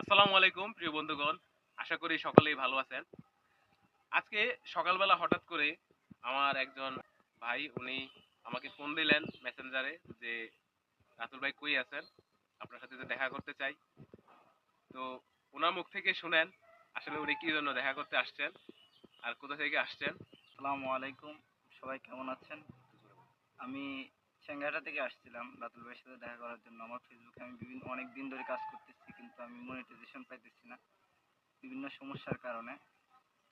আসসালামু আলাইকুম প্রিয় বন্ধুগণ। আশা করি সকলেই ভালো আছেন। আজকে সকালবেলা হঠাৎ করে আমার একজন ভাই উনি আমাকে ফোন দিলেন মেসেঞ্জারে যে, "রাতুল ভাই কই আছেন? আপনার সাথে যে দেখা করতে চাই।" তো উনার মুখ থেকে শুনেন আসলে উনি কি জন্য দেখা করতে আসছেন আর কোথা থেকে আসছেন। আসসালামু আলাইকুম। সবাই কেমন আছেন? আমি সিংগাইড়া থেকে আসছিলাম রাতুল ভাইয়ের সাথে দেখা করার জন্য। আমার ফেসবুকে আমি অনেক দিন ধরে কাজ করতেছি, কিন্তু আমি মনিটাইজেশন পাইতেছি না বিভিন্ন সমস্যার কারণে।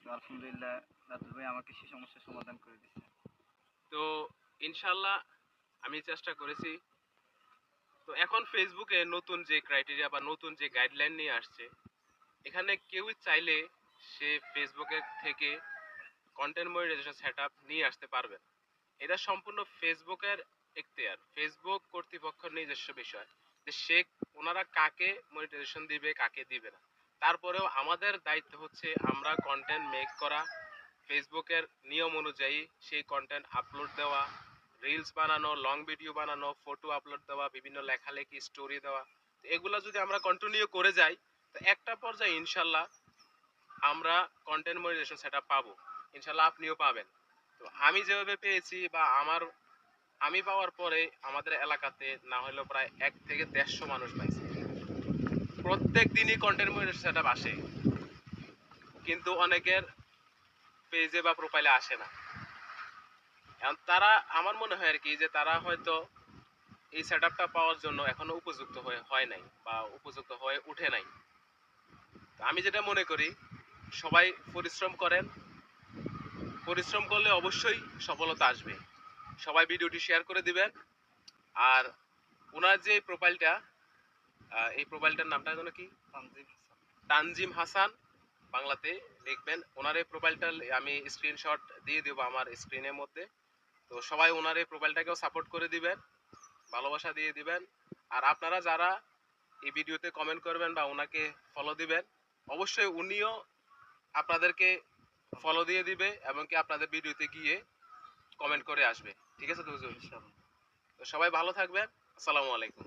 তো আলহামদুলিল্লাহ রাতুল ভাই আমাকে সেই সমস্যার সমাধান করে দিচ্ছে। তো ইনশাআল্লাহ আমি চেষ্টা করেছি। তো এখন ফেসবুকে নতুন যে ক্রাইটেরিয়া বা নতুন যে গাইডলাইন নিয়ে আসছে, এখানে কেউই চাইলে সে ফেসবুকের থেকে কন্টেন্ট মনিটাইজেশন সেটআপ নিয়ে আসতে পারবেন। এটা সম্পূর্ণ ফেসবুকের এখতিয়ার, ফেসবুক কর্তৃপক্ষের নিজস্ব বিষয় যে সে ওনারা কাকে মনিটাইজেশন দিবে কাকে দিবে না। তারপরেও আমাদের দায়িত্ব হচ্ছে আমরা কন্টেন্ট মেক করা, ফেসবুকের নিয়ম অনুযায়ী সেই কন্টেন্ট আপলোড দেওয়া, রিলস বানানো, লং ভিডিও বানানো, ফটো আপলোড দেওয়া, বিভিন্ন লেখালেখি স্টোরি দেওয়া। তো এগুলা যদি আমরা কন্টিনিউ করে যাই, তো একটা পর্যায়ে ইনশাল্লাহ আমরা কন্টেন্ট মনিটাইজেশন সেটআপ পাবো। ইনশাল্লাহ আপনিও পাবেন। তো আমি যেভাবে পেয়েছি বা আমি পাওয়ার পরে আমাদের এলাকাতে না হলেও প্রায় ১ থেকে ১৫০ মানুষ পাইছে। প্রত্যেক দিনই কন্টেন্ট মনিটাইজেশন সেটআপ আসে। কিন্তু অনেকের পেজে বা প্রোফাইলে আসে না। এখন তারা, আমার মনে হয় আরকি যে তারা হয়তো এই সেটআপটা পাওয়ার জন্য এখনো উপযুক্ত হয় নাই বা উপযুক্ত হয়ে উঠে নাই। তো আমি যেটা মনে করি, সবাই পরিশ্রম করেন। পরিশ্রম করলে অবশ্যই সফলতা আসবে। সবাই ভিডিওটি শেয়ার করে দিবেন। আর উনার যে প্রোফাইলটা, এই প্রোফাইলটার নামটা যেন কি? তানজিম হাসান। তানজিম হাসান বাংলাতে লিখবেন। ওনার এই প্রোফাইলটা আমি স্ক্রিনশট দিয়ে দেবো আমার স্ক্রিনের মধ্যে। তো সবাই ওনার এই প্রোফাইলটাকেও সাপোর্ট করে দিবেন, ভালোবাসা দিয়ে দিবেন। আর আপনারা যারা এই ভিডিওতে কমেন্ট করবেন বা ওনাকে ফলো দিবেন, অবশ্যই উনিও আপনাদেরকে ফলো দিয়ে দিবে এবং কি আপনাদের ভিডিওতে গিয়ে কমেন্ট করে আসবে। ঠিক আছে তো হুজুর? ইনশাআল্লাহ। তো সবাই ভালো থাকবেন। আসসালামু আলাইকুম।